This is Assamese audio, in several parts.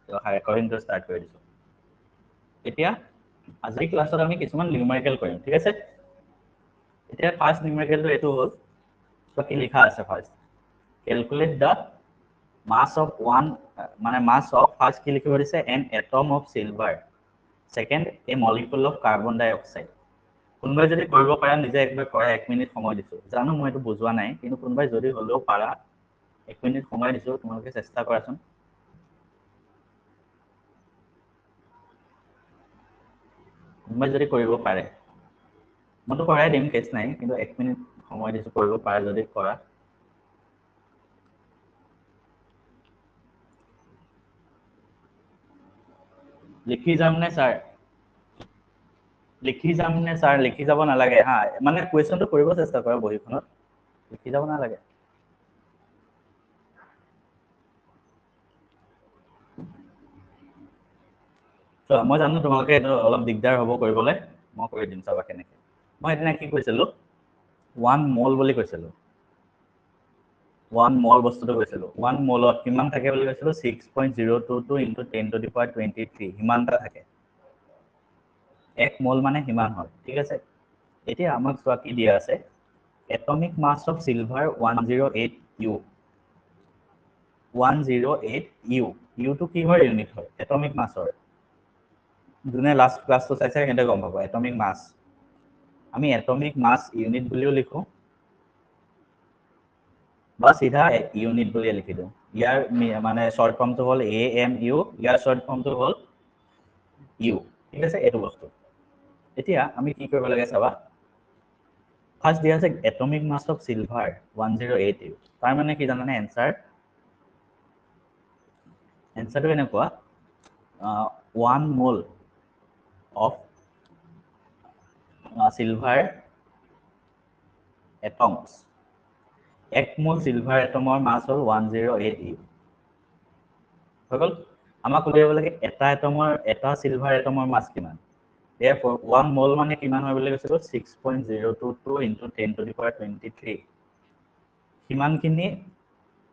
ৰেকৰ্ডিং টো ষ্টাৰ্ট কৰি দিছো এতিয়া আজি ক্লাছত আমি কিছুমান নিউমেৰিকেল কৰিম ঠিক আছে এতিয়া ফাৰ্স্ট নিউমেৰিকেলটো এটো হ'ল তো কি লিখা আছে first calculate the mass of one মানে mass of first কি লিখিব দিছে an atom of silver second a molecule of carbon dioxide কোনবাই যদি কৰিব পাৰা নিজে একবাৰ কৰা 1 মিনিট সময় দিছো জানো মই এটো বুজোৱা নাই কিন্তু কোনবাই যদি হলেও পাৰা 1 মিনিট সময় দিছো তোমালোকে চেষ্টা কৰাচোন কোনবাই যদি কৰিব পাৰে মইতো কৰাই দিম কেছ নাই কিন্তু 1 মিনিট সময় দিছো কৰিব পাৰা যদি কৰা লিখি যাম নে স্যাৰ লিখি যাম নে স্যাৰ লিখি যাব নালাগে হা মানে কোৱেশ্চনটো কৰিব চেষ্টা কৰা বহিখনত লিখি যাব নালাগে তো মই জানো তোমালোকে এটা অলপ দিগদাৰ হ'ব কৰিবলৈ মই কৰি দিম চাবা কেনেকৈ মই এদিনা কি কৈছিলো 1 মল বুলি কৈছিলো 1 মল বস্তুটো কৈছিলো 1 মলত কিমান থাকে বুলি কৈছিলো 6.022 * 10 to the power 23 হিমানটা থাকে 1 মল মানে হিমান হয় ঠিক আছে এতিয়া আমাক চোৱা কি দিয়া আছে atomic mass of silver 108 u 108 u u to কি হয় ইউনিট হয় atomic mass হয় যোনে লাস্ট ক্লাসটো চাইছে কেনে গম পাব atomic mass আমি atomic mass ইউনিট বুলিও লিখো বা সিধা ইউনিট বুলি লিখি দিও ইয়াৰ মানে শৰ্ট ফৰ্মটো হল AMU ইয়াৰ শৰ্ট ফৰ্মটো হল U ঠিক আছে এটো বস্তু এতিয়া আমি কি কৰিব লাগে চাবা ফাৰ্স্ট দিয়া আছে atomic mass of silver 108 u তাৰ মানে কি জানানে এনসাৰটো এনেকুৱা 1 mole of silver atoms 1 mole silver atomৰ mass hall 108 u হল আমাক উলিয়াব লাগে এটা এটমৰ এটা সিলভাৰ এটমৰ মাস কিমান therefore 1 mole মানে কিমান হয় বুলি কৈছিলো 6.022 * 10 to the power 23 কিমানখিনি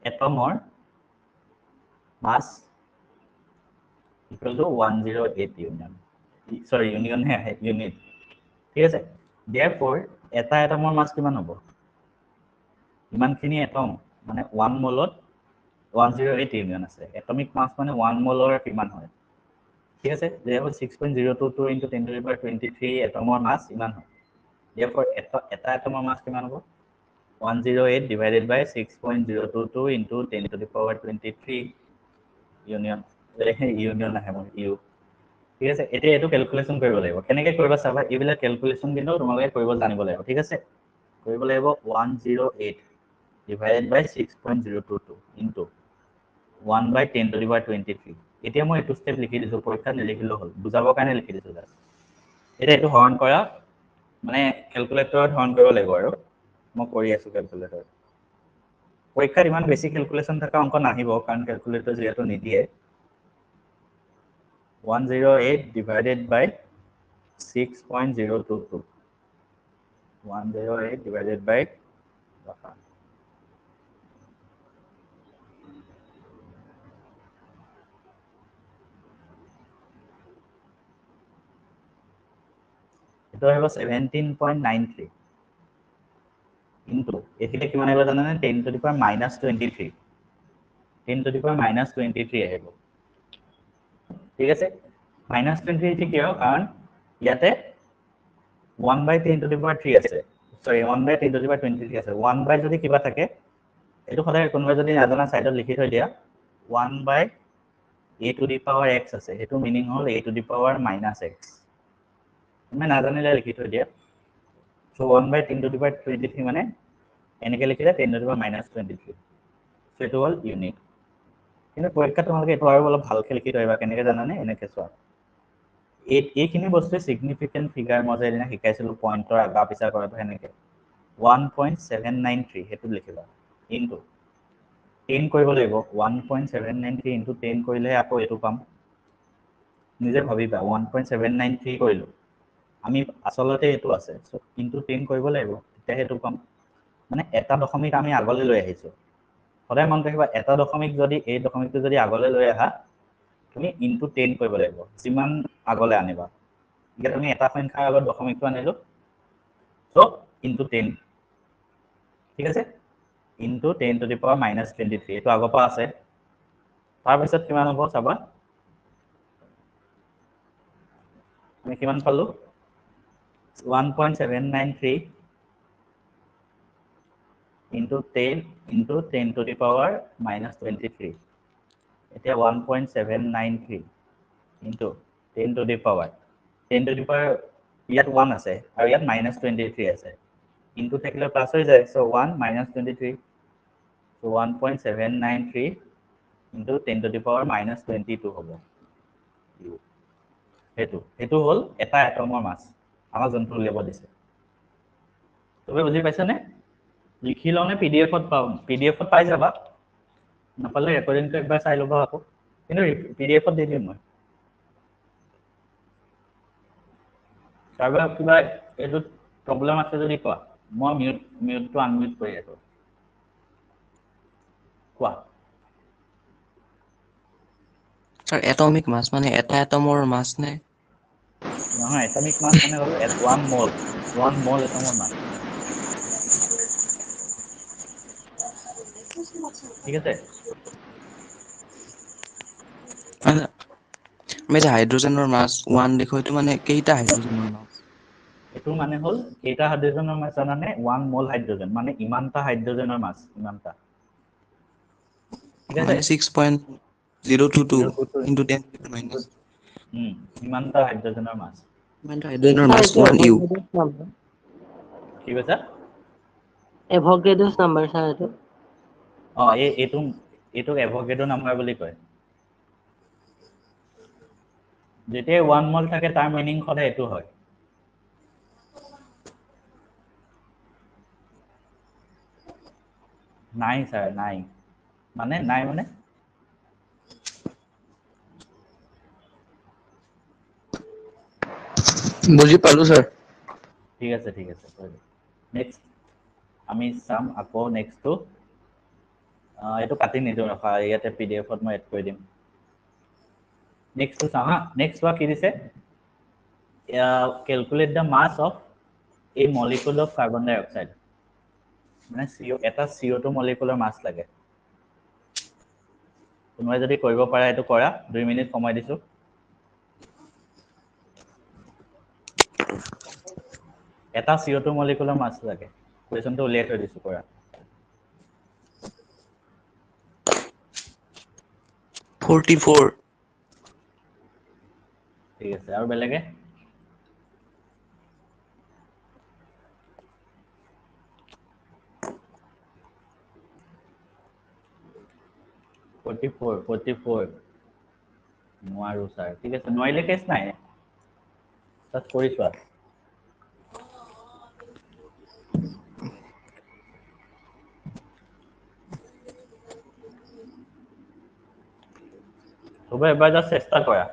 এটমৰ মাস equal to 108 union sorry union হে unit ঠিক আছে therefore এটা এটমৰ মাস কিমান হ'ব ইমানখিনি এটম মানে 1 মলত 108 union আছে atomic mass মানে 1 molar কিমান হয় ঠিক আছে therefore 6.022 * 10 to the power 23 এটমৰ মাস ইমান হয় therefore এটা এটমৰ মাস কিমান হ'ব 108 divided by 6.022 * 10 to the power 23 union union আহে মই u ঠিক আছে এতিয়া এটো ক্যালকুলেশন কৰিব লাগিব কেনেকৈ কৰিবা চাবা এইবিলাক ক্যালকুলেশন কিন্তু তোমালোকে কৰিব জানিব লাগিব ঠিক আছে কৰিব লাগিব 108 divided by 6.022 into 1 by 10 to the power 23 এতিয়া মই এটো স্টেপ লিখি দিছো পৰীক্ষা নিলিখিলো হল বুজাবৰ কাৰণে লিখি দিছো এটা এটো হৰণ কৰা মানে ক্যালকুলেটৰত হৰণ কৰিব লাগিব আৰু মই কৰি আছো ক্যালকুলেটৰ পৰীক্ষাত ইমান বেছি ক্যালকুলেশন থকা অংক নাহিব কাৰণ ক্যালকুলেটৰ যেটো নিদিয়ে 108 divided by 6.022 108 divided by এটা হ'ব 17.93 into এখানে কিমান আহিব জানানে 10 to the power -23 10 to the power -23 আহিব ঠিক আছে -23 কি হয় কাৰণ ইয়াতে 1 by 10 to the power 3 আছে sorry 1 by 10 to the power 23 আছে 1 by যদি কিবা থাকে এটো সদায় কোনবা যদি নাজানা সাইডত লিখি থৈ দিয়া 1 by a to the power x আছে এটো meaning hall a to the power -x মই নাজানিলে লিখি থৈ দিয়া so 1 by 10 to the power 23 মানে এনেকে লিখিলে 10 to the power -23 so এটো হল ইউনিট কিন্তু পৰীক্ষা তোমালোকে এটো আৰু অলপ ভালকে লিখি থৈবা কেনেকে জানানে এনেকে চোৱা এইখিনি বস্তু সিগনিফিকেন্ট ফিগাৰ মই যেনে শিকাইছিলো পইন্টৰ আগা পিছা কৰাটো এনেকে 1.793 হেতু লিখিবা ইনটু 10 কৰিব লাগিব 1.793 into 10 কৰিলে আকৌ এটো পাম নিজে ভাবিবা 1.793 কৰিলো আমি আসলতে এটো আছে সো ইনটু 10 কৰিব লাগিব তেতিয়া হেতু পাম মানে এটা দশমিক আমি আগলৈ লৈ আহিছো সদায় মন ৰাখিবা এটা দশমিক যদি এই দশমিকটো যদি আগলৈ লৈ আহা তুমি ইনটু 10 কৰিব লাগিব যিমান আগলৈ আনিবা এতিয়া তুমি এটা সংখ্যাৰ আগত দশমিকটো আনিলো সো ইনটু 10 ঠিক আছে ইনটু 10 টু দি পাৱাৰ -23 এইটো আগৰ পৰা আছে তাৰ পিছত কিমান হ'ব চাবা আমি কিমান পালো 1.793 into 10 into 10 to the power -23 এতিয়া 1.793 into 10 to the power 10 to the power ইয়াত 1 আছে আৰু ইয়াত -23 আছে into থাকিলে প্লাস হৈ যায় so 1 -23 so 1.793 into 10 to the power -22 হ'ব হেতু হল এটা এটমৰ মাছ আমাৰ যোনটো উলিয়াব দিছে তুমি বুজি পাইছানে লিখি লওনে পিডিএফত পাম পিডিএফত পাই যাবা নাপালে ৰেকৰ্ডিংটো একবাৰ চাই ল'বা আকৌ কিন্তু পিডিএফত দি দিম মই কাৰোবাৰ কিবা এইটো প্ৰব্লেম আছে যদি কোৱা মই মিউটটো আনমিউট কৰি আছো কোৱা স্যাৰ এটমিক মাস মানে এটা এটমৰ মাস নে নহয় এটমিক মাছ মানে হ'ল 1 মল এটমৰ মাছ ঠিক আছে আমি যে হাইড্ৰোজেনৰ মাস 1 দেখো এটো মানে কেইটা হাইড্ৰোজেনৰ মাস এটো মানে হ'ল কেইটা হাইড্ৰোজেনৰ মাছ জানানে 1 মল হাইড্ৰোজেন মানে ইমানটা হাইড্ৰোজেনৰ মাছ ইমানটা ঠিক আছে মানে 6.022 into 10 to the minus ইমানটা হাইড্ৰোজেনৰ মাছ ইমানটা হাইড্ৰোজেনৰ মাস 1 ইউ কি কৈছা এভোগাড্ৰোছ নাম্বাৰ স্যাৰ এটো এইটোক এভোগাড্ৰো নাম্বাৰ বুলি কয় যেতিয়া 1 মল থাকে তাৰ মিনিং সদায় এইটো হয় নাই স্যাৰ নাই মানে বুজি পালো স্যার ঠিক আছে নেক্সট আমি চাম আকৌ নেক্সটটো এইটো কাটি নিদিওঁ ৰখা ইয়াতে পিডিএফত মই এড কৰি দিম নেক্সটটো চাম হা নেক্সট কি দিছে calculate the mass of a molecule of carbon dioxide মানে এটা CO2 মলিকুলৰ মাছ লাগে তুমি যদি কৰিব পাৰা এটো কৰা 2 মিনিট সময় দিছো এটা CO2 মলিকুলৰ মাছ লাগে কোৱেশ্চনটো উলিয়াই থৈ দিছো কৰা 44 ঠিক আছে আৰু বেলেগে Forty-four নোৱাৰো স্যাৰ ঠিক আছে নোৱাৰিলে কেছ নাই তাত কৰি চোৱা তবে এবাৰ যা চেষ্টা কৰা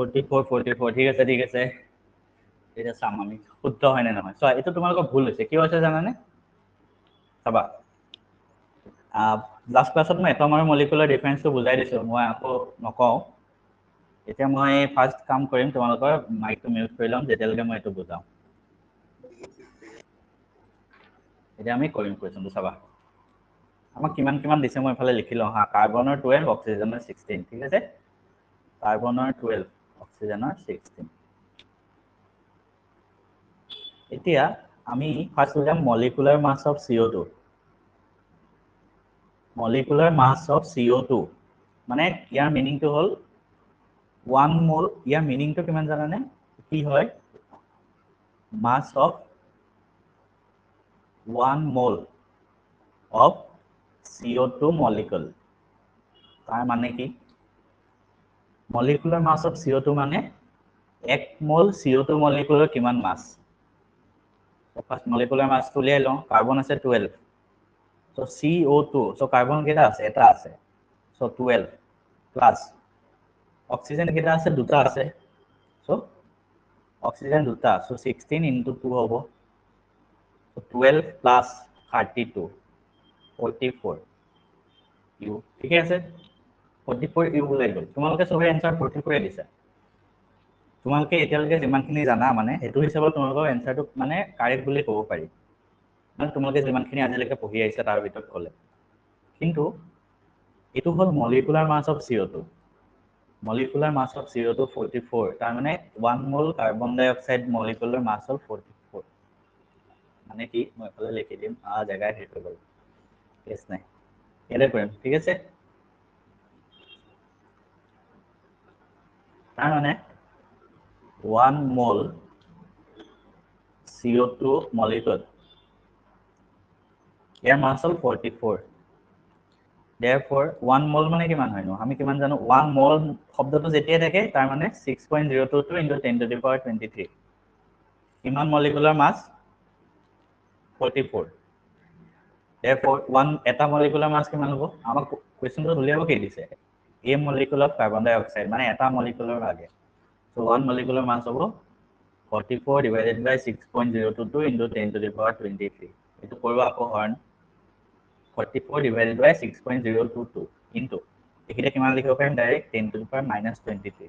Forty-four ঠিক আছে এটা চাম আমি শুদ্ধ হয় নে নহয় চোৱা এইটো তোমালোকৰ ভুল হৈছে কি হৈছে জানানে চাবা লাষ্ট ক্লাছত মই এটম আৰু মলিকুলাৰ ডিফাৰেন্সটো বুজাই দিছো মই আকৌ নকওঁ এতিয়া মই ফাৰ্স্ট কাম কৰিম তোমালোকৰ মাইকটো মিউট কৰি লম যেতিয়ালৈকে মই এইটো বুজাওঁ এতিয়া আমি কৰিম কোৱেশ্চনটো চাবা আমাক কিমান দিছে মই ইফালে লিখি লওঁ হা কাৰ্বনৰ 12 অক্সিজেনৰ 16 ঠিক আছে কাৰ্বনৰ 12 অক্সিজেনৰ 16 এতিয়া আমি ফাৰ্স্ট উলিয়াম molecular mass of CO2 molecular mass of CO2 মানে ইয়াৰ মিনিংটো হ'ল 1 মল ইয়াৰ মিনিংটো কিমান জানানে কি হয় মাছ of 1 mole of CO2 molecule তাৰ মানে কি মলিকুলাৰ মাছ অফ CO2 মানে 1 মোল CO2 মলিকুলৰ কিমান মাছ ফাৰ্স্ট মলিকুলাৰ মাছটো উলিয়াই লওঁ কাৰ্বন আছে 12 so CO2 so কাৰ্বন কেইটা আছে এটা আছে so 12 প্লাস অক্সিজেন কেইটা আছে দুটা আছে so অক্সিজেন দুটা so 16 into 2 হ'ব so 12 plus 32 44 u ঠিক আছে 44 u ওলাই গ'ল তোমালোকে সবে এনসার 44 এ দিছা তোমালোকে এতিয়ালৈকে যিমানখিনি জানা মানে হেতু হিচাপত তোমালোকৰ এনসাৰটো মানে কাৰেক্ট বুলি ক'ব পাৰি মানে তোমালোকে যিমানখিনি আজিলৈকে পঢ়ি আহিছা তাৰ ভিতৰত ক'লে কিন্তু এটো হল molecular mass of CO2 molecular mass of CO2 44 তাৰ মানে 1 mol carbon dioxide molecular mass of 44 মানে কি মই এফালে লিখি দিম জায়গায় হেতু গল কেছ নাই এৰে কৰিম ঠিক আছে তাৰ মানে 1 mol CO2 molecule ইয়াৰ mass হ'ল 44 therefore 1 mol মানে কিমান হয়নো আমি কিমান জানো 1 mol শব্দটো যেতিয়া থাকে তাৰ মানে 6.022 into 10 to the power 23 কিমান molecular mass 44 therefore 1 এটা molecular mass কিমান হ'ব আমাক কোৱেশ্চনটো উলিয়াব কি দিছে a molecule of carbon dioxide মানে এটা molecular লাগে so 1 molecular mass হ'ব 44 divided by 6.022 into 10 to the power 23 এটো কৰিব আকৌ হৰণ 44 divided by 6.022 into একিটা কিমান লিখিব পাৰিম direct 10 to the power minus 23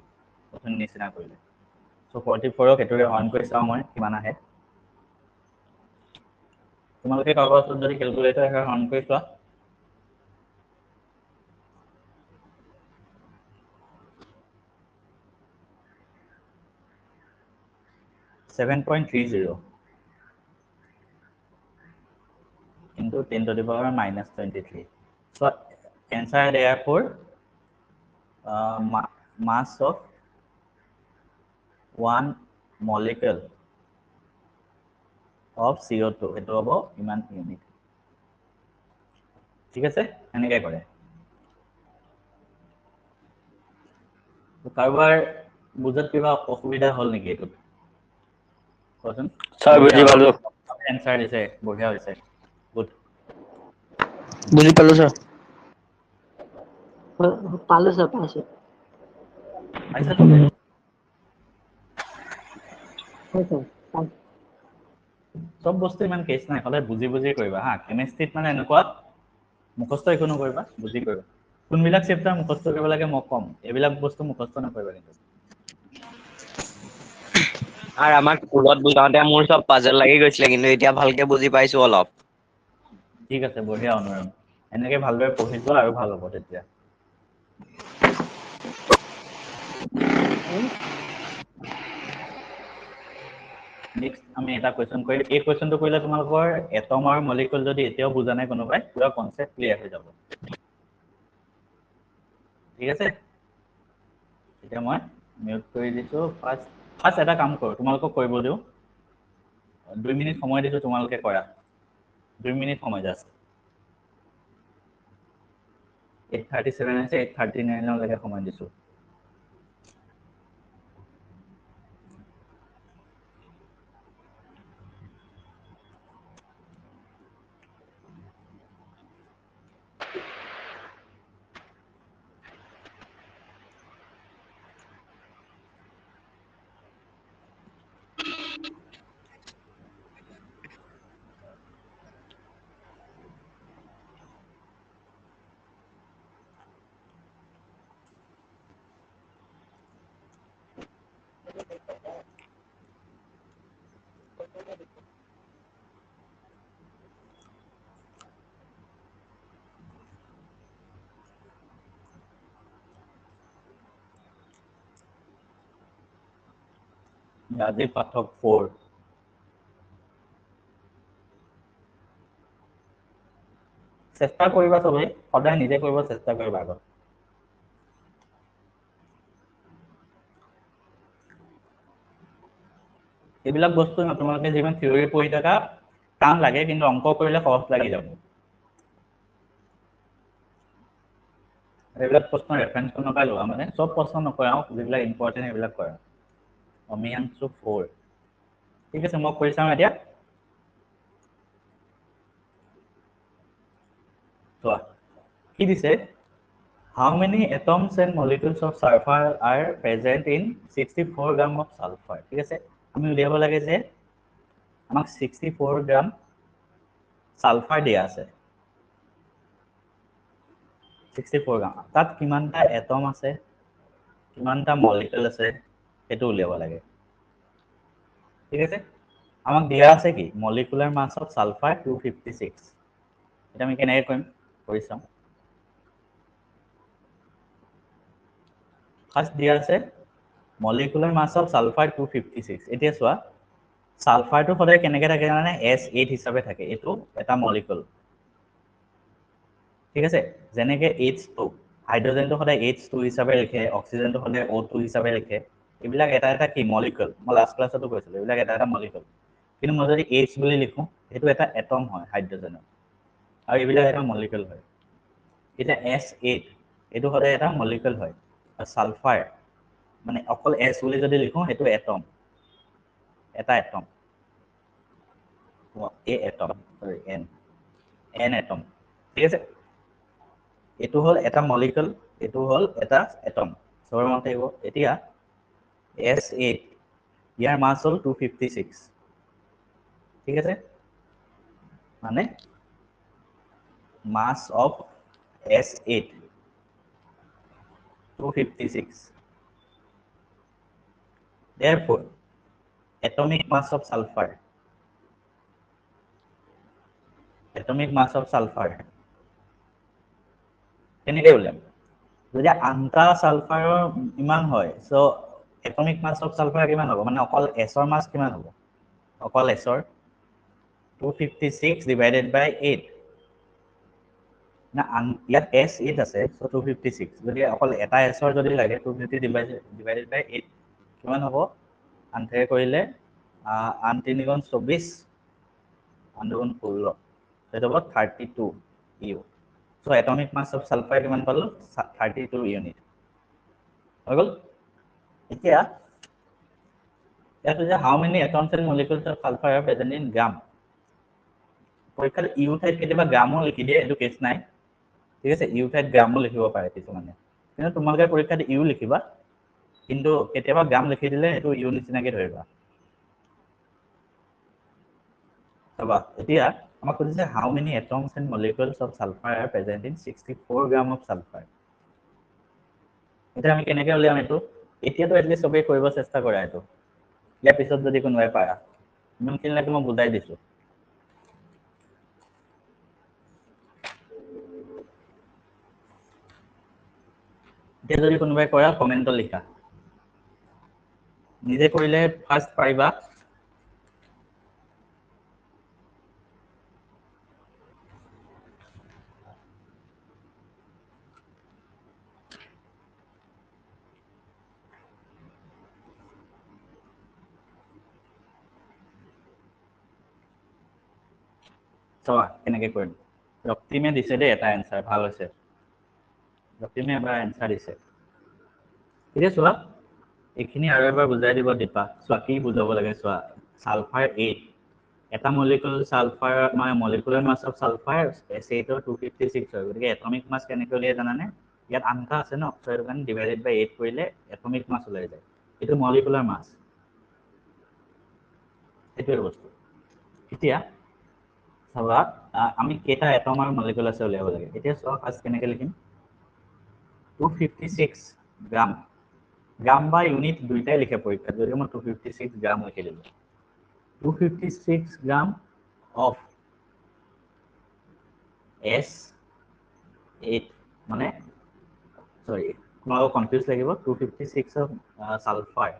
প্ৰথম নিচিনা কৰিলে so 44 ক এটোৰে হৰণ কৰি চাও মই কিমান আহে তোমালোকে কাগজত যদি ক্যালকুলেটৰ একা হৰণ কৰি চোৱা 7.30 into 10 to the power minus 23 so answer therefore mass of one molecule of CO2 এটো হ'ব ইমান ইউনিট ঠিক আছে এনেকৈ কৰে কাৰোবাৰ বুজাত কিবা অসুবিধা হ'ল নেকি এটো কোন স্যার বুঝি পালো এনসার দিছে বঢ়িয়া হৈছে গুড বুজি পালো স্যার পালো স্যার পাইছো আইছা তুমি হয় স্যার সব বস্তু ইমান কেছ নাই হলে বুজি বুজি কৰিবা হা কেমিষ্ট্ৰিত মানে এনেকুৱা মুখস্থ একো নকৰিবা বুজি কৰিবা কোনবিলাক চেপ্টাৰ মুখস্থ কৰিব লাগে মই কম এইবিলাক বস্তু মুখস্থ নকৰিবা কিন্তু আৰ আমাক স্কুলত বুজাওতে মোৰ সব পাজল লাগি গৈছিল কিন্তু এতিয়া ভালকে বুজি পাইছো অলপ ঠিক আছে বঢ়িয়া অনুৰাম এনেকৈ ভালদৰে পঢ়ি যোৱা আৰু ভাল হ'ব তেতিয়া নেক্সট আমি এটা কোৱেশ্চন কৰিম এই কোৱেশ্চনটো কৰিলে তোমালোকৰ এটম আৰু মলিকুল যদি এতিয়াও বুজা নাই কোনোবাই পুৰা কনসেপ্ট ক্লিয়াৰ হৈ যাব ঠিক আছে এতিয়া মই মিউট কৰি দিছো ফাৰ্স্ট এটা কাম কৰো তোমালোকক কৰিব দিও 2 মিনিট সময় দিছো তোমালোকে কৰা 2 মিনিট সময় জাস্ট 8:37 আছে 8:39 লৈকে সময় দিছো আজি পাঠক 4 চেষ্টা কৰিবা সবে সদায় নিজে কৰিব চেষ্টা কৰিবা আগত এইবিলাক বস্তু তোমালোকে যিমান থিওৰি পঢ়ি থাকা টান লাগে কিন্তু অংক কৰিলে সহজ লাগি যাব এইবিলাক প্ৰশ্ন ৰেফাৰেন্স নকাই লোৱা মানে সব প্ৰশ্ন নকৰাও যিবিলাক ইম্পৰ্টেন্ট এইবিলাক কৰা অমিয়াংশু 4 ঠিক আছে মই কৰি চাম এতিয়া চোৱা কি দিছে how many atoms and molecules of sulfur are present in 64 gram of sulfur ঠিক আছে আমি উলিয়াব লাগে যে আমাক 64 গ্রাম সালফার দিয়া আছে 64 গ্রাম তাত কিমানটা এটম আছে কিমানটা মলিকুল আছে এটো উলিয়াব লাগে ঠিক আছে আমাক দিয়া আছে কি মলিকুলার মাস অফ সালফার 256 এটা আমি কেনেকৈ কৰিম কৰি চাম ফাৰ্স্ট দিয়া আছে মলিকুলাৰ মাস অফ সালফাৰ 256 এতিয়া চোৱা সালফারটো সদায় কেনেকৈ থাকে মানে S8 হিচাপে থাকে এটো এটা মলিকুল ঠিক আছে যেনেকৈ H2 হাইড্ৰোজেনটো সদায় H2 হিচাপে লিখে অক্সিজেনটো সদায় O2 হিচাপে লিখে এইবিলাক এটা এটা কি মলিকুল মই লাষ্ট ক্লাছতো কৈছিলো এইবিলাক এটা এটা মলিকুল কিন্তু মই যদি H বুলি লিখো এটো এটা এটম হয় হাইড্ৰোজেনৰ আৰু এইবিলাক এটা মলিকুল হয় এটা S8 এটো সদায় এটা মলিকুল হয় আৰু সালফাৰ মানে অকল S বুলি যদি লিখো এটো এটম এটা atom A atom sorry n atom ঠিক আছে এটো হল এটা মলিকুল এটো হল এটা এটম সবৰ মতে আহিব এতিয়া S8 ইয়াৰ মাস হল 256 ঠিক আছে মানে mass of S8 256 therefore atomic mass of sulfur কেনেকৈ উলিয়াম যদি আনটা সালফাৰৰ ইমান হয় so atomic mass of sulphur কিমান হ'ব মানে অকল S ৰ মাস কিমান হ'ব অকল S ৰ 256 divided by 8 না ইয়াত S8 আছে সো 256 যদি অকল এটা S ৰ যদি লাগে 250 divided by 8 কিমান হ'ব আনথে কৰিলে 8 3 গুণ 24 8 গুণ 16 সেটো হ'ব 32 U so atomic mass of sulfur কিমান পালো 32 unit হৈ গল এতিয়া ইয়াত যে how many atoms and molecules of sulfur are present in gram পৰীক্ষাত ইউ ঠাইত কেতিয়াবা গ্ৰামো লিখি দিয়ে এটো কেছ নাই ঠিক আছে ইউ ঠাইত গ্ৰামো লিখিব পাৰে কিছুমানে কিন্তু তোমালোকে পৰীক্ষাত ইউ লিখিবা কিন্তু কেতিয়াবা গ্ৰাম লিখি দিলে এটো ইউ নিচিনাকে ধৰিবা চাবা এতিয়া আমাক কৈছে how many atoms and molecules of sulfur are present in 64 gram of sulfur এটা আমি কেনেকৈ উলিয়াম এটো এতিয়াতো এটলিষ্ট সবে কৰিব চেষ্টা কৰা এটো ইয়াৰ পিছত যদি কোনোবাই পাৰা ইমানখিনি লাগে মই বুজাই দিছো এতিয়া যদি কোনোবাই কৰা কমেন্টত লিখা নিজে কৰিলে ফাৰ্স্ট পাৰিবা চোৱা কেনেকৈ কৰিম ৰক্তিমে দিছে দেই এটা এনসাৰ ভাল হৈছে ৰক্তিমে এবাৰ এনসাৰ দিছে এতিয়া চোৱা এইখিনি আৰু এবাৰ বুজাই দিব দীপা চোৱা কি বুজাব লাগে চোৱা সালফাৰ 8 এটা মলিকুল সালফাৰ মানে molecular mass of sulphur S8 ৰ 256 হয় গতিকে এটমিক মাস কেনেকৈ উলিয়াই জানানে ইয়াত আনটা আছে ন সো এটো কাৰণে ডিভাইডেড বাই 8 কৰিলে এটমিক মাস ওলাই যায় এটো মলিকুলাৰ মাস এটোৰ বস্তু এতিয়া চাবা আমি কেটা এটম আৰু মলিকুল আছে উলিয়াব লাগে এতিয়া চোৱা ফাৰ্স্ট কেনেকৈ লিখিম 256 গ্ৰাম গ্ৰাম বা ইউনিট দুইটাই লিখে পৰীক্ষাত যদি মই 256 গ্রাম লিখি দিলো 256 গ্রাম of S8 মানে সরি তোমাক কনফিউজ লাগিব 256 of sulfur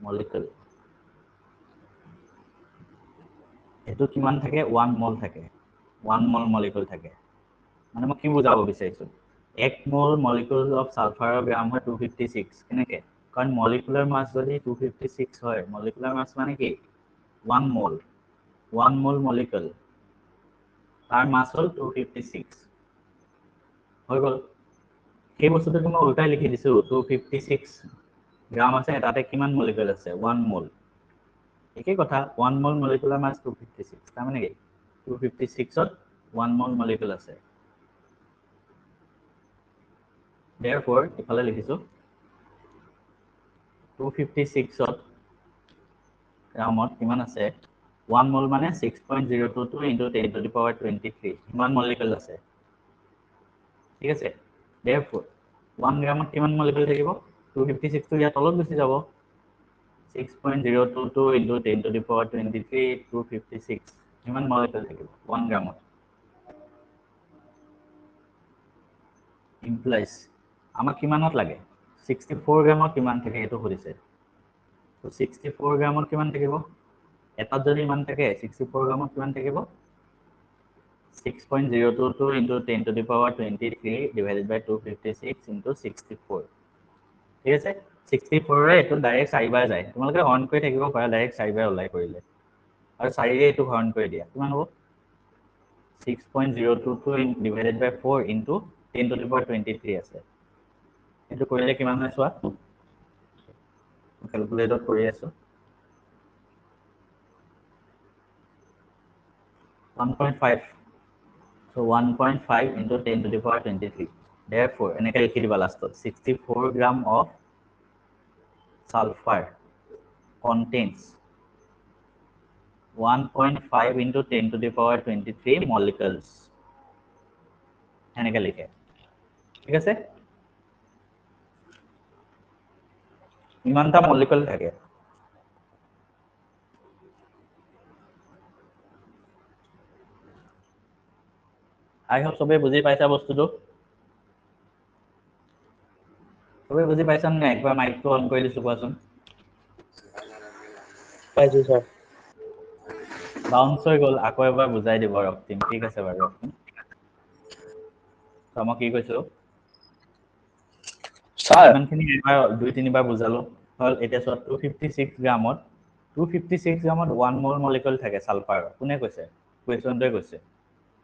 molecule এটো কিমান থাকে 1 মোল থাকে 1 মোল মলিকুল থাকে মানে মই কি বুজাব বিচাৰিছো 1 মোল মলিকুল অফ সালফাৰৰ গ্ৰাম হয় 256 কেনেকে কাৰণ মলিকুলাৰ মাস যদি 256 হয় মলিকুলাৰ মাস মানে কি 1 মোল মলিকুল তাৰ মাস হল 256 হৈ গ'ল সেই বস্তুটো মই উল্টাই লিখি দিছো 256 গ্ৰাম আছে তাতে কিমান মলিকুল আছে 1 মোল একেই কথা 1 মোল মলিকুলাৰ মাছ 256 তাৰ মানে কি 256 ত 1 মোল মলিকুল আছে therefore ইফালে লিখিছো 256 ত গ্ৰামত কিমান আছে 1 মোল মানে 6.022 into 10 to the power 23 ইমান মলিকুল আছে ঠিক আছে therefore 1 গ্ৰামত কিমান মলিকুল থাকিব 256 টো ইয়াত তলত গুচি যাব 6.022 into 10 to the power 23 256 ইমান মলিকুল থাকিব 1 গ্ৰামত implies আমাক কিমানত লাগে 64 গ্ৰামত কিমান থাকে এটো সুধিছে তো 64 গ্ৰামত কিমান থাকিব এটাত যদি ইমান থাকে 64 গ্ৰামত কিমান থাকিব 6.022 into 10 to the power 23 divided by 256 into 64 ঠিক আছে 64 ৰে এটো ডাইৰেক্ট 4 বাৰ যায় তোমালোকে অন কৰি থাকিব পাৰা ডাইৰেক্ট 4 বাৰ ওলাই কৰিলে আৰু 4 ৰে এটো হৰণ কৰি দিয়া কিমান হ'ব 6.022 divided by 4 into 10 to the power 23 আছে এটো কৰিলে কিমান হয় চোৱা ক্যালকুলেটৰত কৰি আছো 1.5 so 1.5 into 10 to the power 23 therefore এনেকে লিখি দিবা লাষ্টত 64 gram of sulfur contains 1.5 into 10 to the power 23 molecules এনেকে লিখে ঠিক আছে ইমানটা মলিকুল থাকে আই হোপ সবে বুজি পাইছা বস্তুটো সবে বুজি পাইছা নে একবাৰ মাইকটো অন কৰি দিছো কোৱাচোন পাইছো স্যাৰ বাউন্স হৈ গ'ল আকৌ এবাৰ বুজাই দিব ৰক্তিম ঠিক আছে বাৰু মই কি কৈছো স্যাৰ ইমানখিনি এবাৰ 2-3 বাৰ বুজালো হল এতিয়া চোৱা 256 গ্ৰামত 256 গ্ৰামত 1 মোল মলিকুল থাকে সালফাৰ কোনে কৈছে কোৱেশ্চনটোৱে কৈছে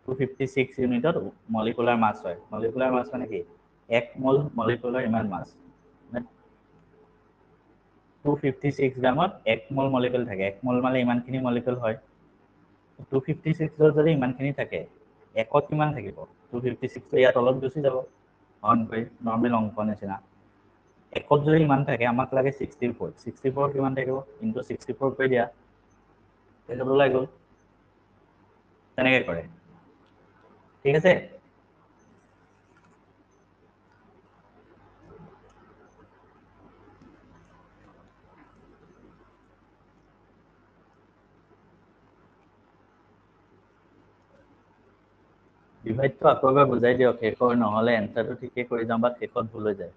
256 ইউনিটত মলিকুলাৰ মাছ হয় মলিকুলাৰ মাছ মানে কি 1 মোল মলিকুলাৰ ইমান মাছ 256 গ্ৰামত 1 মোল মলিকুল থাকে 1 মোল মানে ইমানখিনি মলিকুল হয় 256 ৰ যদি ইমানখিনি থাকে একত কিমান থাকিব 256 টো ইয়াত অলপ গুচি যাব অন কৰি নৰ্মেল অংক নিচিনা একত যদি ইমান থাকে আমাক লাগে 64 কিমান থাকিব ইনটু 64 কৰি দিয়া এটা ওলাই গ'ল তেনেকৈ কৰে ঠিক আছে ডিভাইডটো আকৌ এবাৰ বুজাই দিয়ক শেষৰ নহ'লে এনসাৰটো ঠিকে কৰি যাম বা শেষত ভুল হৈ যায়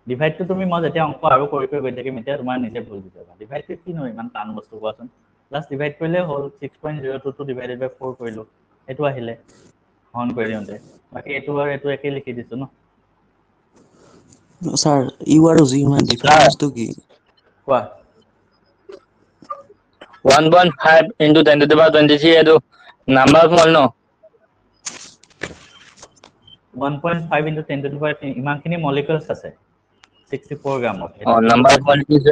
ডিভাইডটো তুমি মই যেতিয়া অংক আৰু কৰি গৈ থাকিম এতিয়া তোমাৰ নিজে ভুল হৈ যাবা ডিভাইডটো কি নহয় ইমান টান বস্তু কোৱাচোন প্লাছ ডিভাইড কৰিলে হ'ল 6.022 ডিভাইডেড বাই 4 কৰিলো এটো আহিলে হৰণ কৰি দিওঁতে বাকি এটো আৰু এটো একে লিখি দিছো ন স্যাৰ ইউ আৰ জি মানে ডিফাৰেন্সটো কি কোৱা 1.5 into 10 to the power 23 এটো নাম্বার অফ মল ন 1.5 into 10 to the power ইমানখিনি মলিকুলছ আছে 64 গ্ৰামত number of molecules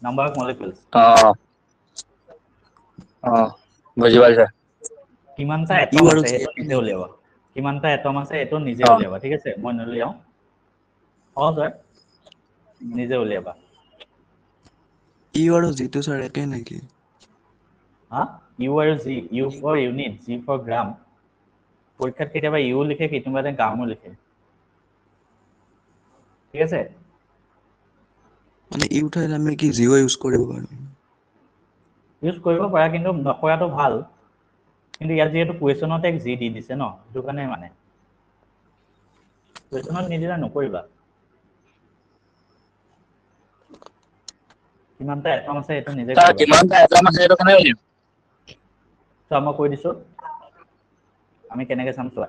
number of molecules বুঝি পাইছা কিমানটা ইউ এটম আৰু আছে জি সেইটো নিজে উলিয়াবা কিমানটা এটম আছে এটো নিজে উলিয়াবা ঠিক আছে মই নলিয়াও স্যার নিজে উলিয়াবা ইউ আৰু জিটো স্যাৰ একে নেকি হা ইউ আৰু G U for unit G for gram পৰীক্ষাত কেতিয়াবা ইউ লিখে কেতিয়াবা গ্ৰামো লিখে ঠিক আছে মানে ইউ ঠাইত আমি কি জিও ইউজ কৰিব পাৰো ইউজ কৰিব পাৰা কিন্তু নকৰাটো ভাল কিন্তু ইয়াত যেহেতু কুৱেশ্যনতে জি দি দিছে ন সেইটো কাৰণে মানে কুৱেশ্যনত নিদিলে নকৰিবা কিমানটা এটম আছে এইটো নিজে স্যাৰ কৰিবা কিমানটা এটম আছে এটো কেনে উলিয়াম তো মই কৈ দিছো আমি কেনেকৈ চাম চোৱা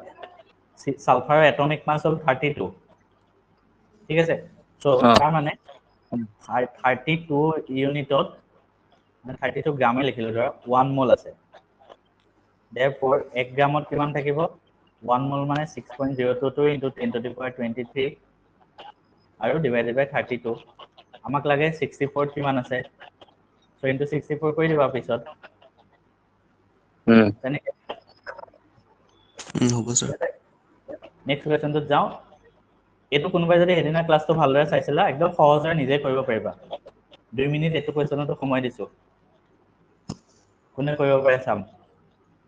সালফাৰৰ এটমিক মাছ হ'ল 32 ঠিক আছে সো তাৰ মানে 32 ইউনিটত 32 গ্ৰামে লিখিলো ধৰা 1 মোল আছে therefore 1 গ্ৰামত কিমান থাকিব 1 mol মানে 6.022 into 10 to the power 23 আৰু divided by 32 আমাক লাগে 64 কিমান আছে so into 64 কৰি দিবা পিছত তেনেকে হ'ব স্যাৰ নেক্সট কুৱেশ্যনটো যাও এটো কোনোবাই যদি হেদিনা ক্লাছটো ভালদৰে চাইছিলা একদম সহজে নিজে কৰিব পাৰিবা 2 মিনিট এটো কুৱেশ্যনটো সময় দিছো কোনে কৰিব পাৰে চাম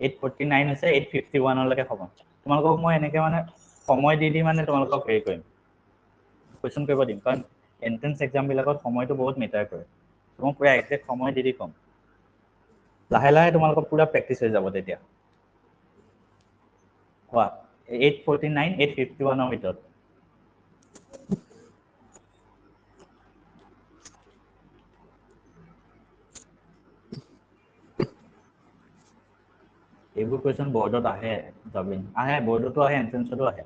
849 আছে 851 লৈকে হ'ব তোমালোকক মই এনেকে মানে সময় দি মানে তোমালোকক হেৰি কৰিম কুৱেশ্যন কৰিব দিম কাৰণ এন্ট্ৰেন্স এক্সাম বিলাকত সময়টো বহুত মেটাৰ কৰে তোমাক পুৰা এক্সাক্ট সময় দি কম লাহে লাহে তোমালোকক পুৰা প্ৰেক্টিছ হৈ যাব তেতিয়া কোৱা 849 851 ৰ ভিতৰত এইবোৰ কুৱেশ্যন বৰ্ডত আহে যাবিন আহে বৰ্ডতো আহে এন্ট্ৰেন্সতো আহে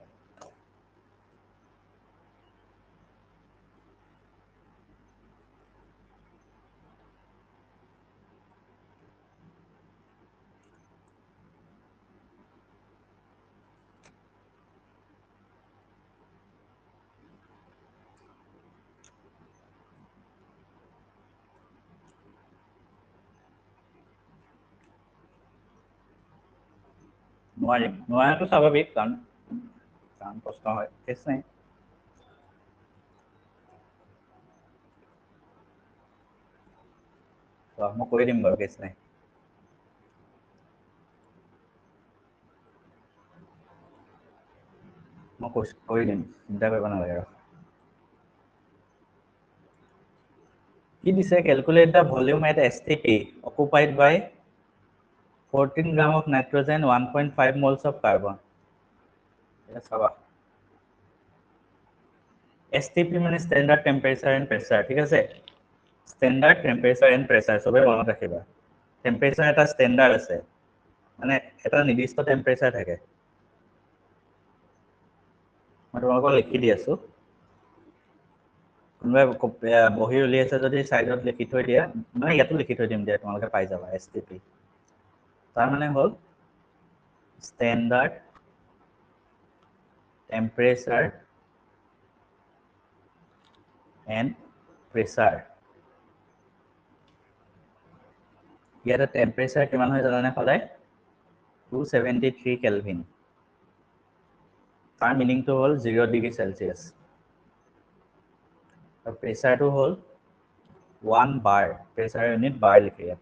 নোৱাৰাটো স্বাভাৱিক কাৰণ প্ৰশ্ন হয় কেছ নাই মই কৰি দিম বাৰু কেছ নাই মই কৰি দিম চিন্তা কৰিব নালাগে আৰু কি দিছে calculate the volume at STP occupied by 14 gram of nitrogen 1.5 moles of carbon চাবা STP মানে standard temperature and pressure ঠিক আছে standard temperature and pressure সবে মনত ৰাখিবা temperature এটা standard আছে মানে এটা নিৰ্দিষ্ট temperature থাকে মই তোমালোকক লিখি দি আছো কোনোবাই বহি উলিয়াইছে যদি সাইডত লিখি থৈ দিয়া মানে ইয়াতো লিখি থৈ দিম দিয়া তোমালোকে পাই যাবা STP তাৰ মানে হল standard temperature and pressure ইয়াতে temperature কিমান হয় জানানে সদায় 273 কেলভিন তাৰ মিনিংটো হল 0 ডিগ্ৰী সেলসিয়াস আৰু প্ৰেসাৰটো হল 1 bar প্ৰেসাৰ ইউনিট bar লিখে ইয়াত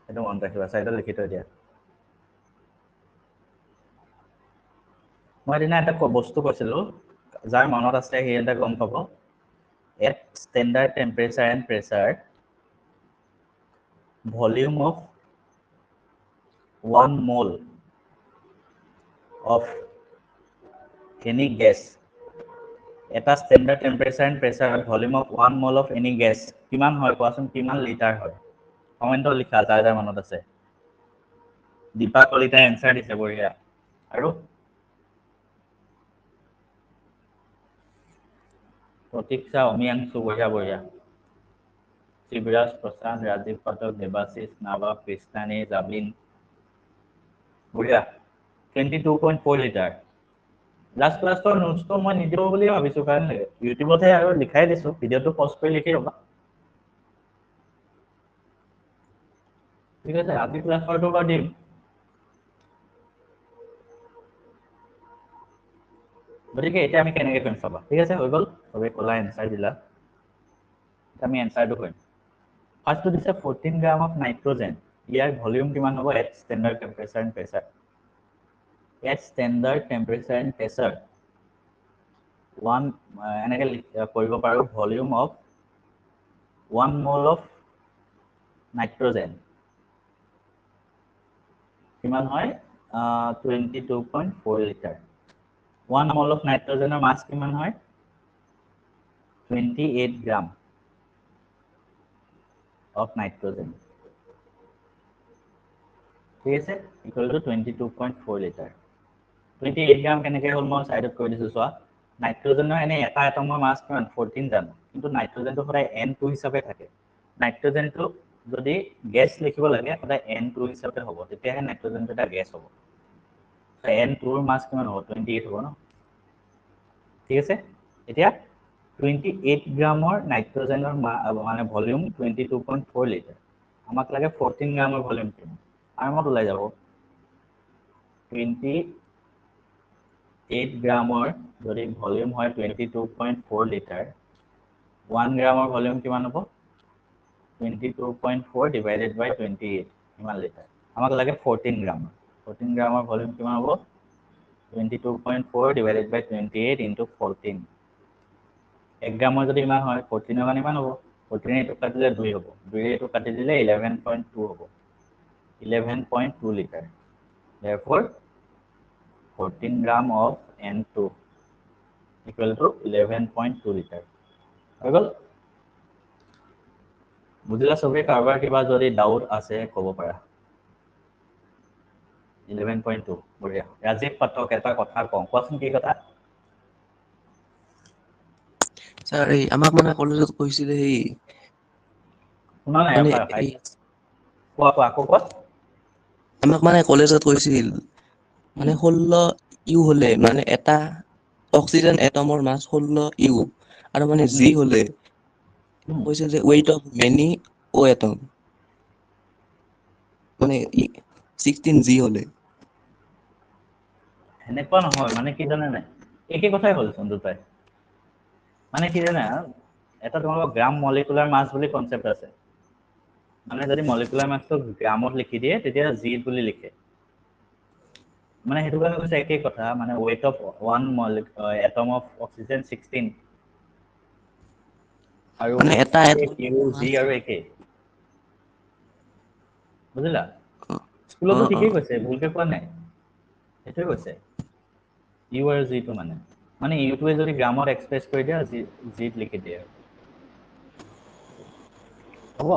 এটা মনত ৰাখিবা সাইডত লিখি থৈ দিয়া মই দিনা এটা বস্তু কৈছিলো যাৰ মনত আছে সেই এটা গম পাব at standard temperature and pressure volume of 1 mole of any gas এটা standard temperature and pressure volume of 1 mole of any gas কিমান হয় কোৱাচোন কিমান লিটাৰ হয় কমেন্টত লিখা যাৰ মনত আছে দীপা কলিতা এনসাৰ দিছে বঢ়িয়া আৰু প্ৰতীক্ষা অমিয়াংশু বঢ়িয়া শিবৰাজ প্ৰসাদ ৰাজীৱ পাঠক দেৱাশিষ নাবা কৃষ্ণানী জাবিন বঢ়িয়া 22.4 লিটাৰ লাষ্ট ক্লাছৰ নোটছটো মই নিদিব বুলি ভাবিছো কাৰণ ইউটিউবতে আৰু লিখাই দিছো ভিডিওটো পজ কৰি লিখি ৰবা ঠিক আছে আজি ক্লাছৰটো বা দিম গতিকে এতিয়া আমি কেনেকৈ কৰিম চাবা ঠিক আছে হৈ গ'ল সবে ক'লা এনসাৰ দিলা আমি এনসাৰটো কৰিম ফাৰ্ষ্টটো দিছে 14 গ্ৰাম অফ নাইট্ৰজেন ইয়াৰ ভলিউম কিমান হ'ব at standard temperature and pressure at standard temperature and pressure one এনেকে কৰিব পাৰো volume of 1 mole of nitrogen কিমান হয় 22.4 লিটাৰ 1 mole of nitrogenৰ মাছ কিমান হয় 28 গ্ৰাম of nitrogen ঠিক আছে equal to 22.4 লিটাৰ 28 গ্ৰাম কেনেকৈ হ'ল মই সাইডত কৈ দিছো চোৱা নাইট্ৰজেনৰ এনে এটা এটমৰ মাছ কিমান 14 জানো কিন্তু নাইট্ৰজেনটো সদায় N2 হিচাপে থাকে নাইট্ৰজেনটো যদি গেছ লিখিব লাগে সদায় N2 হিচাপে হ'ব তেতিয়াহে নাইট্ৰজেনটো এটা গেছ হ'ব N2 ৰ মাছ কিমান হ'ব 28 হ'ব ন ঠিক আছে এতিয়া 28 গ্ৰামৰ নাইট্ৰজেনৰ মানে ভলিউম 22.4 লিটাৰ আমাক লাগে 14 গ্ৰামৰ ভলিউম কিমান আৰামত ওলাই যাব 28 গ্ৰামৰ যদি ভলিউম হয় 22.4 লিটাৰ 1 গ্ৰামৰ ভলিউম কিমান হ'ব 22.4 divided by 28 কিমান লিটাৰ আমাক লাগে 14 গ্ৰামৰ 14 গ্ৰামৰ ভলিউম কিমান হ'ব 22.4 divided by 28 into 14 1 গ্ৰামৰ যদি ইমান হয় 14 ৰ ইমান হ'ব 14 এটো কাটি দিলে 2 হ'ব 2 এটো কাটি দিলে 11.2 হ'ব 11.2 litre therefore 14 gram of N2 equal to 11.2 liter হৈ গ'ল বুজিলা সবে কাৰোবাৰ কিবা যদি ডাউট আছে ক'ব পাৰা 11.2 বঢ়িয়া ৰাজীৱ পাঠক এটা কথা কওঁ কোৱাচোন কি কথা স্যাৰ এই আমাক মানে কলেজত কৈছিলে সেই শুনা নাই মানে এই কোৱা আকৌ কোৱা আমাক মানে কলেজত কৈছিল মানে 16 ইউ হলে মানে এটা অক্সিজেন এটমৰ মাছ 16 ইউ আৰু মানে জি হলে কৈছিল যে weight of many o atom মানে 16 জি হলে এনেকুৱা নহয় মানে কি জানে নাই একে কথাই হ'লচোন দুটাই মানে কি জানা এটা তোমালোকৰ গ্ৰাম মলিকুলাৰ মাছ বুলি কনসেপ্ট আছে মানে যদি মলিকুলাৰ মাছটো গ্ৰামত লিখি দিয়ে তেতিয়া জি বুলি লিখে মানে হেতু কাৰণে কৈছে একে কথা মানে weight of one atom of oxygen 16 আৰু মানে এটা ইউ জি আৰু একে বুজিলা অ স্কুলতো অ ঠিকেই কৈছে ভুলকে কোৱা নাই সেইটোৱে কৈছে ইউ আৰু জিটো মানে ইউটোৱে যদি গ্ৰামত এক্সপ্ৰেছ কৰি দিয়া জিত লিখি দিয়ে হ'ব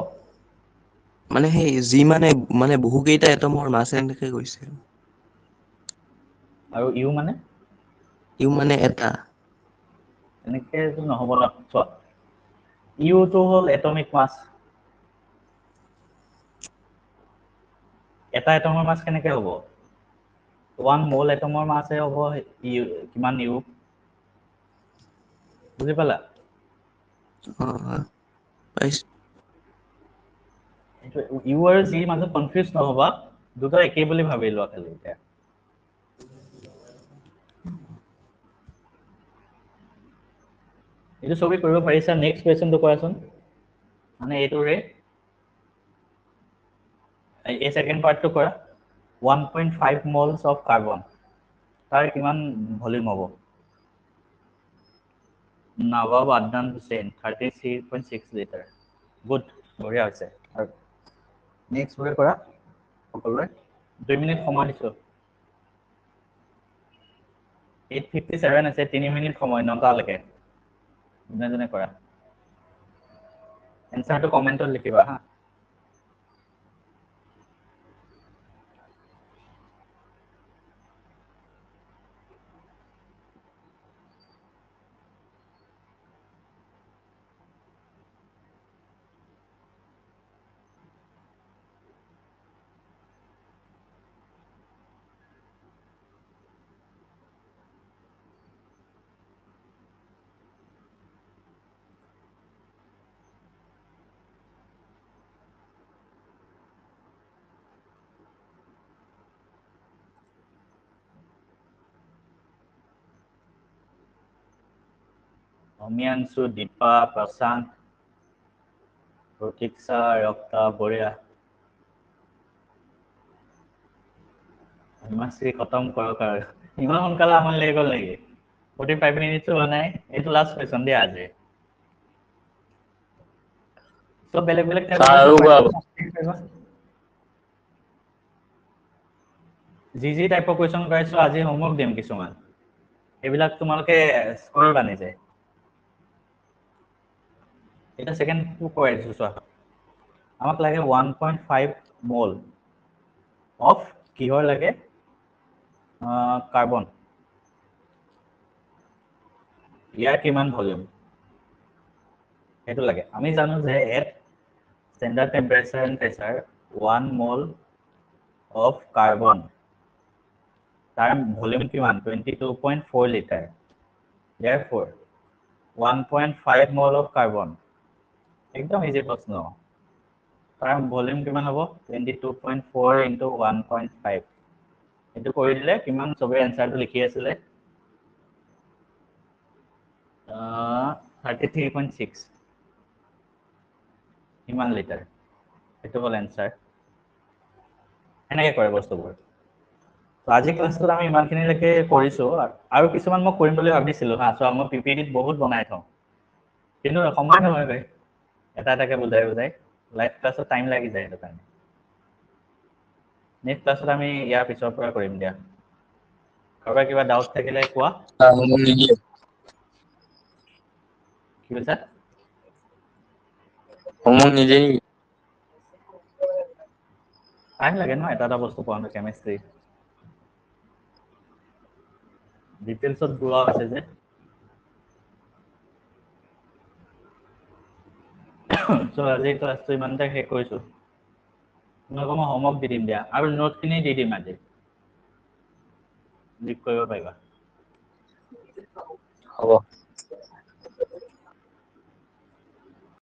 মানে সেই জি মানে বহু কেইটা এটমৰ মাছ এনেকে কৈছে আৰু ইউ মানে ইউ মানে এটা এনেকেতো নহ'ব ন চোৱা ইউটো হ'ল এটমিক মাছ এটা এটমৰ মাছ কেনেকে হ'ব 1 মোল এটমৰ মাছহে হ'ব ইউ কিমান ইউ বুজি পালা পাইছো ইউ আৰু জি মাজত কনফিউজ নহবা দুটা একেই বুলি ভাবি লোৱা খালি এতিয়া এইটো ছবি কৰিব পাৰিছা নেক্সট কুৱেশ্যনটো কৰাচোন মানে এইটোৰে এই সেকেন্ড পাৰ্টটো কৰা 1.5 moles of carbon তাৰ কিমান ভলিউম হ'ব নবাব আদনান হুছেইন 33.6 লিটাৰ গুড বঢ়িয়া হৈছে আৰু নেক্সট ৱে কৰা সকলোৰে 2 মিনিট সময় দিছো 8:57 আছে 3 মিনিট সময় 9টালৈকে জনে কৰা এনসাৰটো কমেন্টত লিখিবা হা অমিয়াংশু দীপা প্ৰশান্ত প্ৰতীক্ষা ৰক্তা বঢ়িয়া হিমাশ্ৰী খতম কৰক আৰু ইমান সোনকালে আমনি লাগি গ'ল নেকি 45 মিনিটছো হোৱা নাই এইটো লাষ্ট কুৱেশ্যন দিয়া আজি চব বেলেগ বেলেগ যি টাইপৰ কুৱেশ্যন কৰাইছো আজি হোমৱৰ্ক দিম কিছুমান এইবিলাক তোমালোকে স্ক'ৰ বানিছে এটা সেকেন্ডটো কৰাইছো চোৱা আমাক লাগে 1.5 মোল অফ কিহৰ লাগে কাৰ্বন ইয়াৰ কিমান ভলিউম সেইটো লাগে আমি জানো যে standard temperature and pressure 1 mole of carbon তাৰ volume কিমান 22.4 liter therefore 1.5 mole of carbon একদম ইজি প্ৰশ্ন তাৰ volume কিমান হ'ব 22.4 into 1.5 এটো কৰি দিলে কিমান সবে আনসাৰটো লিখি আছিলে 33.6 কিমান লিটাৰ এটো হ'ল আনসাৰ এনেকৈ কৰে বস্তুবোৰ তো আজি ক্লাছটোত আমি ইমানখিনিলৈকে কৰিছোঁ আৰু কিছুমান মই কৰিম বুলি ভাবিছিলোঁ হা চ' মই পিপিটিত বহুত বনাই থওঁ কিন্তু সময় নহয় গৈ এটা এটাকে বুজাই লাইভ ক্লাছত টাইম লাগি যায় সেইটো কাৰণে নেক্সট ক্লাছত আমি ইয়াৰ পিছৰ পৰা কৰিম দিয়া কাৰোবাৰ কিবা ডাউট থাকিলে কোৱা কি কৈছা হোমৱৰ্ক নিজে টাইম লাগে ন এটা এটা বস্তু পঢ়াওঁতে কেমিষ্ট্ৰি ডিটেইলছত গোৱা আছে যে চ' আজি ক্লাছটো ইমানতে শেষ কৰিছোঁ তোমালোকক মই হোমৱৰ্ক দি দিম দিয়া আৰু নোটখিনি দি দিম আজি লিখ কৰিব পাৰিবা হ'ব